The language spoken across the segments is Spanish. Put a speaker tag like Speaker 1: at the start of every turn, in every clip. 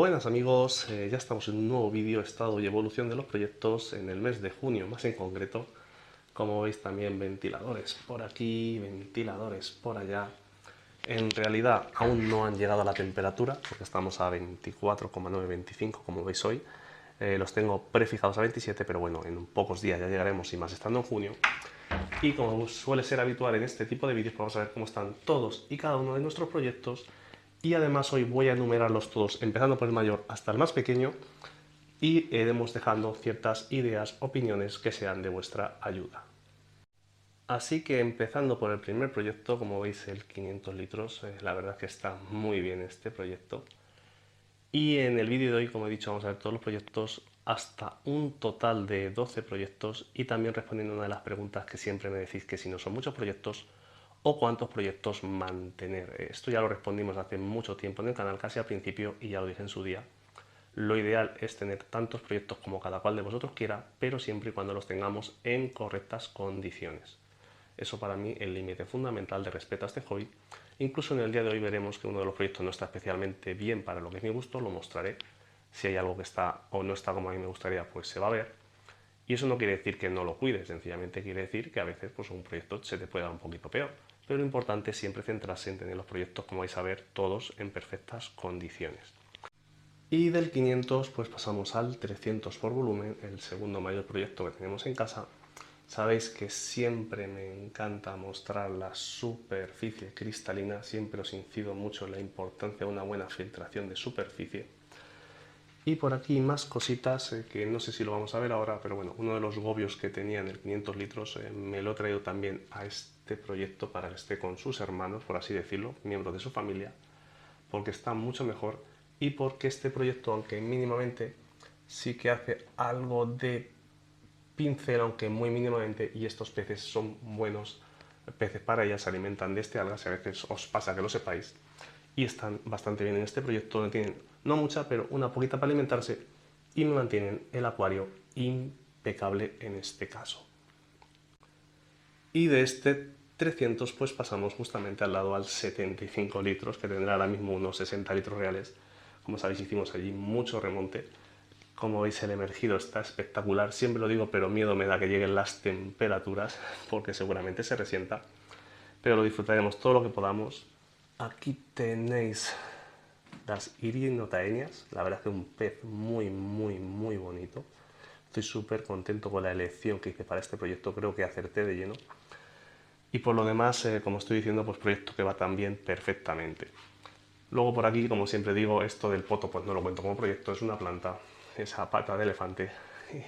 Speaker 1: Buenas amigos, ya estamos en un nuevo vídeo, estado y evolución de los proyectos en el mes de junio, más en concreto. Como veis también ventiladores por aquí, ventiladores por allá. En realidad aún no han llegado a la temperatura, porque estamos a 24,9, 25 como veis hoy. Los tengo prefijados a 27, pero bueno, en pocos días ya llegaremos y más estando en junio. Y como suele ser habitual en este tipo de vídeos, vamos a ver cómo están todos y cada uno de nuestros proyectos. Y además hoy voy a enumerarlos todos, empezando por el mayor hasta el más pequeño, y iremos dejando ciertas ideas, opiniones que sean de vuestra ayuda. Así que empezando por el primer proyecto, como veis el 500 litros, la verdad que está muy bien este proyecto. Y en el vídeo de hoy, como he dicho, vamos a ver todos los proyectos, hasta un total de 12 proyectos, y también respondiendo a una de las preguntas que siempre me decís, que si no son muchos proyectos o cuántos proyectos mantener. Esto ya lo respondimos hace mucho tiempo en el canal, casi al principio, y ya lo dije en su día. Lo ideal es tener tantos proyectos como cada cual de vosotros quiera, pero siempre y cuando los tengamos en correctas condiciones. Eso para mí es el límite fundamental de respeto a este hobby. Incluso en el día de hoy veremos que uno de los proyectos no está especialmente bien para lo que es mi gusto, lo mostraré. Si hay algo que está o no está como a mí me gustaría, pues se va a ver. Y eso no quiere decir que no lo cuides, sencillamente quiere decir que a veces pues, un proyecto se te puede dar un poquito peor. Pero lo importante es siempre centrarse en tener los proyectos, como vais a ver, todos en perfectas condiciones. Y del 500 pues pasamos al 300 por volumen, el segundo mayor proyecto que tenemos en casa. Sabéis que siempre me encanta mostrar la superficie cristalina, siempre os incido mucho en la importancia de una buena filtración de superficie. Y por aquí más cositas que no sé si lo vamos a ver ahora, pero bueno, uno de los gobios que tenía en el 500 litros me lo he traído también a este proyecto para que esté con sus hermanos, por así decirlo, miembros de su familia, porque está mucho mejor y porque este proyecto, aunque mínimamente, sí que hace algo de pincel, aunque muy mínimamente, y estos peces son buenos peces para ellas, se alimentan de este alga, si a veces os pasa que lo sepáis, y están bastante bien en este proyecto, donde tienen no mucha, pero una poquita para alimentarse, y me mantienen el acuario impecable en este caso. Y de este 300 pues pasamos justamente al lado al 75 litros, que tendrá ahora mismo unos 60 litros reales. Como sabéis, hicimos allí mucho remonte. Como veis, el emergido está espectacular, siempre lo digo, pero miedo me da que lleguen las temperaturas, porque seguramente se resienta, pero lo disfrutaremos todo lo que podamos. Aquí tenéis las irinotaenias, la verdad es que es un pez muy bonito. Estoy súper contento con la elección que hice para este proyecto, creo que acerté de lleno. Y por lo demás, como estoy diciendo, pues proyecto que va también perfectamente. Luego por aquí, como siempre digo, esto del poto pues no lo cuento como proyecto, es una planta, esa pata de elefante.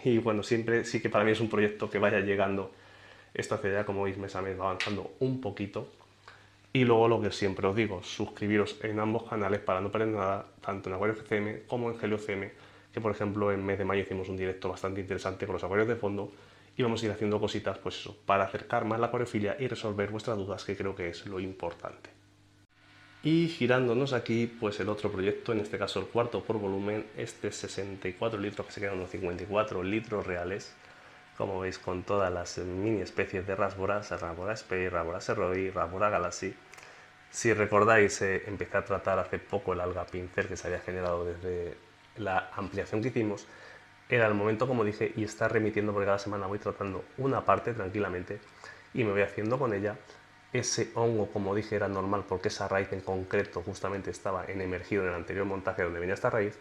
Speaker 1: Y bueno, siempre sí que para mí es un proyecto que vaya llegando. Esto hace ya, como veis, mes a mes va avanzando un poquito. Y luego lo que siempre os digo, suscribiros en ambos canales para no perder nada, tanto en Acuario FCM como en Helio CM, que por ejemplo en mes de mayo hicimos un directo bastante interesante con los acuarios de fondo y vamos a ir haciendo cositas pues eso, para acercar más la acuariofilia y resolver vuestras dudas, que creo que es lo importante. Y girándonos aquí, pues el otro proyecto, en este caso el cuarto por volumen, este 64 litros, que se quedan unos 54 litros reales, como veis con todas las mini especies de Rasbora, Rasbora Spey, Rasbora Serroi, Rasbora Galaxy. Si recordáis, empecé a tratar hace poco el alga pincel que se había generado desde la ampliación que hicimos. Era el momento, como dije, y está remitiendo porque cada semana voy tratando una parte tranquilamente y me voy haciendo con ella. Ese hongo, como dije, era normal porque esa raíz en concreto justamente estaba en emergido en el anterior montaje donde venía esta raíz,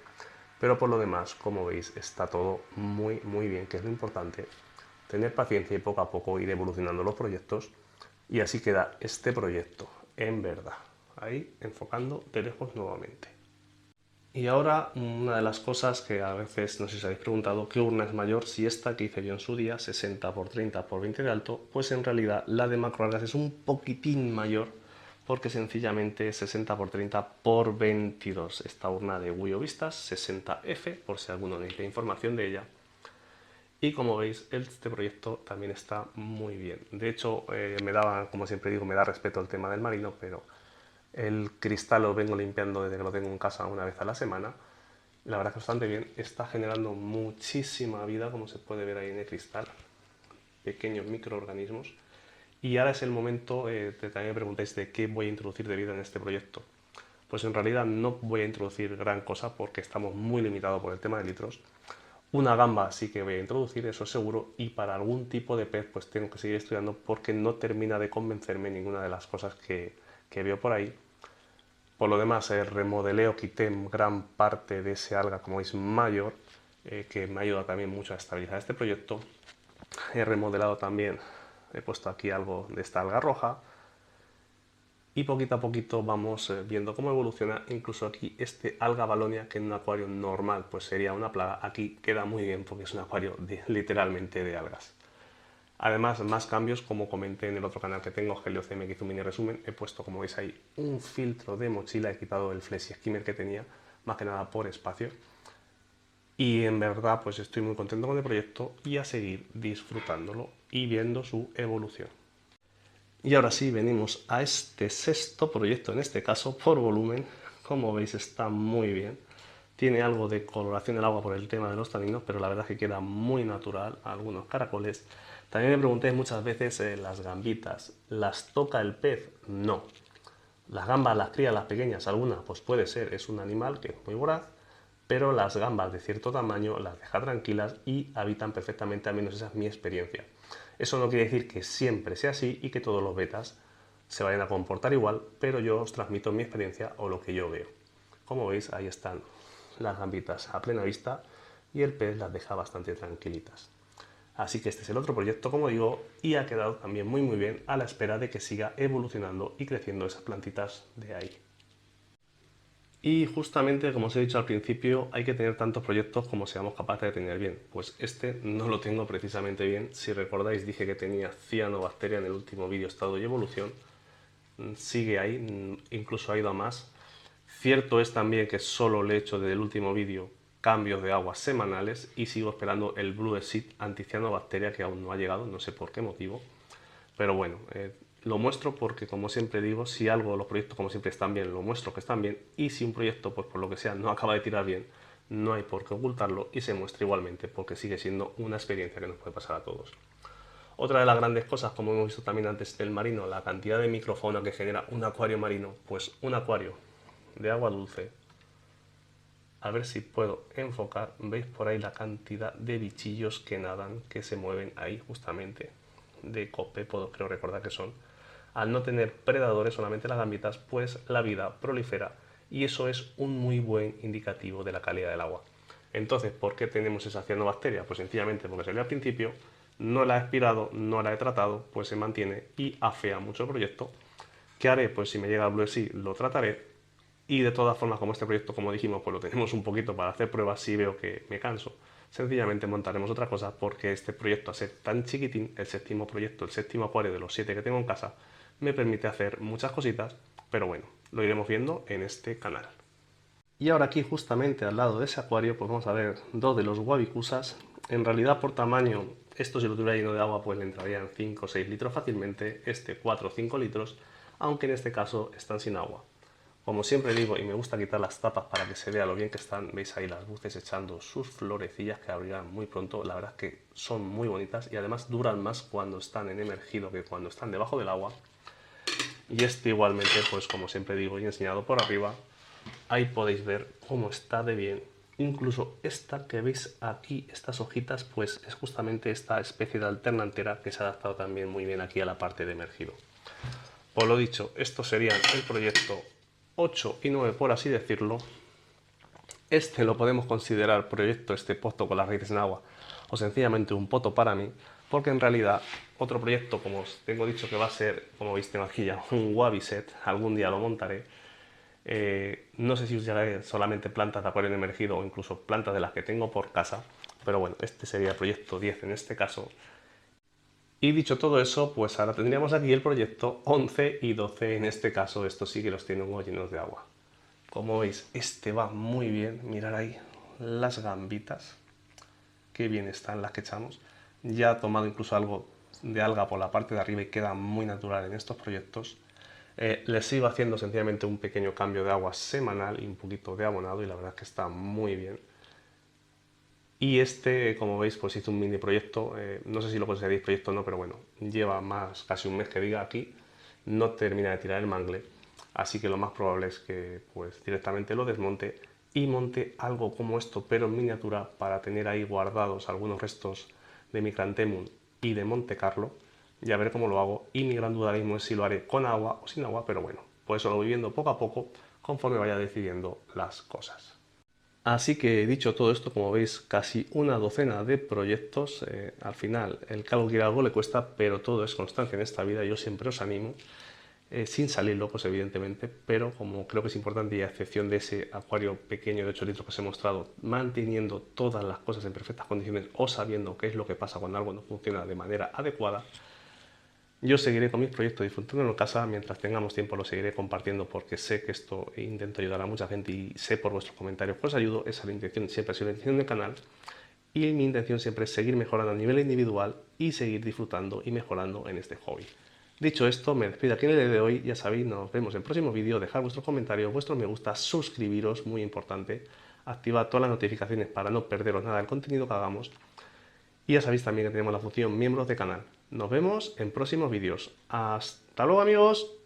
Speaker 1: pero por lo demás, como veis, está todo muy bien, que es lo importante. Tener paciencia y poco a poco ir evolucionando los proyectos, y así queda este proyecto, en verdad. Ahí enfocando de lejos nuevamente. Y ahora una de las cosas que a veces no sé si os habéis preguntado, ¿qué urna es mayor? Si esta que hice yo en su día, 60 por 30 por 20 de alto, pues en realidad la de macroalgas es un poquitín mayor, porque sencillamente es 60 por 30 por 22. Esta urna de Wio Vistas 60F, por si alguno necesita información de ella. Y como veis, este proyecto también está muy bien. De hecho, me daba, como siempre digo, me da respeto el tema del marino, pero el cristal lo vengo limpiando desde que lo tengo en casa una vez a la semana. La verdad que bastante bien. Está generando muchísima vida, como se puede ver ahí en el cristal. Pequeños microorganismos. Y ahora es el momento de también me preguntáis de qué voy a introducir de vida en este proyecto. pues en realidad no voy a introducir gran cosa porque estamos muy limitados por el tema de litros. Una gamba sí que voy a introducir, eso seguro, y para algún tipo de pez pues tengo que seguir estudiando porque no termina de convencerme ninguna de las cosas que veo por ahí. Por lo demás, remodelé o quité gran parte de ese alga, como veis, mayor, que me ayuda también mucho a estabilizar este proyecto. He remodelado también, he puesto aquí algo de esta alga roja, y poquito a poquito vamos viendo cómo evoluciona. Incluso aquí este alga valonia, que en un acuario normal pues sería una plaga, aquí queda muy bien porque es un acuario literalmente de algas. Además, más cambios, como comenté en el otro canal que tengo, HelioCM, que hizo un mini resumen. He puesto, como veis ahí, un filtro de mochila, he quitado el flexi skimmer que tenía, más que nada por espacio. Y en verdad pues estoy muy contento con el proyecto y a seguir disfrutándolo y viendo su evolución. Y ahora sí, venimos a este sexto proyecto, en este caso por volumen. Como veis, está muy bien. Tiene algo de coloración del agua por el tema de los taninos, pero la verdad es que queda muy natural. Algunos caracoles. También me pregunté muchas veces, las gambitas, ¿las toca el pez? No. Las gambas las cría las pequeñas, algunas pues puede ser, es un animal que es muy voraz, pero las gambas de cierto tamaño las deja tranquilas y habitan perfectamente, al menos esa es mi experiencia. Eso no quiere decir que siempre sea así y que todos los betas se vayan a comportar igual, pero yo os transmito mi experiencia o lo que yo veo. Como veis, ahí están las gambitas a plena vista y el pez las deja bastante tranquilitas. Así que este es el otro proyecto, como digo, y ha quedado también muy bien a la espera de que siga evolucionando y creciendo esas plantitas de ahí. Y justamente, como os he dicho al principio, hay que tener tantos proyectos como seamos capaces de tener bien. Pues este no lo tengo precisamente bien. Si recordáis, dije que tenía cianobacteria en el último vídeo, estado y evolución. Sigue ahí, incluso ha ido a más. Cierto es también que solo le he hecho desde el último vídeo cambios de agua semanales y sigo esperando el Blue Exit anticianobacteria, que aún no ha llegado, no sé por qué motivo. Pero bueno, lo muestro porque, como siempre digo, si algo, los proyectos como siempre están bien, lo muestro que están bien, y si un proyecto, pues por lo que sea, no acaba de tirar bien, no hay por qué ocultarlo y se muestra igualmente porque sigue siendo una experiencia que nos puede pasar a todos. Otra de las grandes cosas, como hemos visto también antes del marino, la cantidad de microfauna que genera un acuario marino, pues un acuario de agua dulce. A ver si puedo enfocar, veis por ahí la cantidad de bichillos que nadan, que se mueven ahí justamente, de copépodos creo recordar que son. Al no tener predadores, solamente las gambitas, pues la vida prolifera y eso es un muy buen indicativo de la calidad del agua. Entonces, ¿por qué tenemos esa cianobacteria? Pues sencillamente porque salió al principio, no la he aspirado, no la he tratado, pues se mantiene y afea mucho el proyecto. ¿Qué haré? Pues si me llega el Blue Sea lo trataré. Y de todas formas, como este proyecto, como dijimos, pues lo tenemos un poquito para hacer pruebas si veo que me canso. Sencillamente montaremos otra cosa porque este proyecto, a ser tan chiquitín, el séptimo proyecto, el séptimo acuario de los 7 que tengo en casa, me permite hacer muchas cositas, pero bueno, lo iremos viendo en este canal. Y ahora aquí justamente al lado de ese acuario pues vamos a ver dos de los wabicusas. En realidad por tamaño, esto si lo tuviera lleno de agua pues le entrarían 5 o 6 litros fácilmente, este 4 o 5 litros, aunque en este caso están sin agua. Como siempre digo, y me gusta quitar las tapas para que se vea lo bien que están, veis ahí las luces echando sus florecillas que abrirán muy pronto. La verdad es que son muy bonitas y además duran más cuando están en emergido que cuando están debajo del agua. Y este igualmente, pues como siempre digo y enseñado por arriba, ahí podéis ver cómo está de bien. Incluso esta que veis aquí, estas hojitas, pues es justamente esta especie de alternantera que se ha adaptado también muy bien aquí a la parte de emergido. Por lo dicho, estos serían el proyecto 8 y 9 por así decirlo. Este lo podemos considerar proyecto, este pozo con las raíces en agua, o sencillamente un poto para mí, porque en realidad otro proyecto, como os tengo dicho que va a ser, como veis tengo aquí ya un wabi set, algún día lo montaré. No sé si os llegaré solamente plantas de acuario emergido o incluso plantas de las que tengo por casa, pero bueno, este sería el proyecto 10 en este caso. Y dicho todo eso, pues ahora tendríamos aquí el proyecto 11 y 12 en este caso, estos sí que los tengo llenos de agua. Como veis, este va muy bien, mirad ahí las gambitas, qué bien están las que echamos. Ya ha tomado incluso algo de alga por la parte de arriba y queda muy natural en estos proyectos. Les sigo haciendo sencillamente un pequeño cambio de agua semanal y un poquito de abonado y la verdad es que está muy bien. Y este, como veis, pues hice un mini proyecto, no sé si lo consideráis proyecto o no, pero bueno, lleva más casi un mes que diga aquí, no termina de tirar el mangle. así que lo más probable es que pues directamente lo desmonte y monte algo como esto, pero en miniatura, para tener ahí guardados algunos restos de mi Chrysanthemum y de Monte Carlo. Ya veré cómo lo hago, y mi gran duda ahora mismo es si lo haré con agua o sin agua, pero bueno, pues eso lo voy viendo poco a poco conforme vaya decidiendo las cosas. Así que dicho todo esto, como veis, casi una docena de proyectos. Al final, el que algo quiere algo le cuesta, pero todo es constancia en esta vida. Yo siempre os animo, sin salir locos evidentemente, pero como creo que es importante, y a excepción de ese acuario pequeño de 8 litros que os he mostrado, manteniendo todas las cosas en perfectas condiciones o sabiendo qué es lo que pasa cuando algo no funciona de manera adecuada, yo seguiré con mis proyectos disfrutando en casa. Mientras tengamos tiempo lo seguiré compartiendo, porque sé que esto intento ayudar a mucha gente y sé por vuestros comentarios que os ayudo. Esa es la intención, siempre ha sido la intención del canal, y mi intención siempre es seguir mejorando a nivel individual y seguir disfrutando y mejorando en este hobby. Dicho esto, me despido aquí en el día de hoy. Ya sabéis, nos vemos en el próximo vídeo. Dejad vuestros comentarios, vuestros me gusta, suscribiros, muy importante, activad todas las notificaciones para no perderos nada del contenido que hagamos. Y ya sabéis también que tenemos la función miembros de canal. Nos vemos en próximos vídeos. ¡Hasta luego, amigos!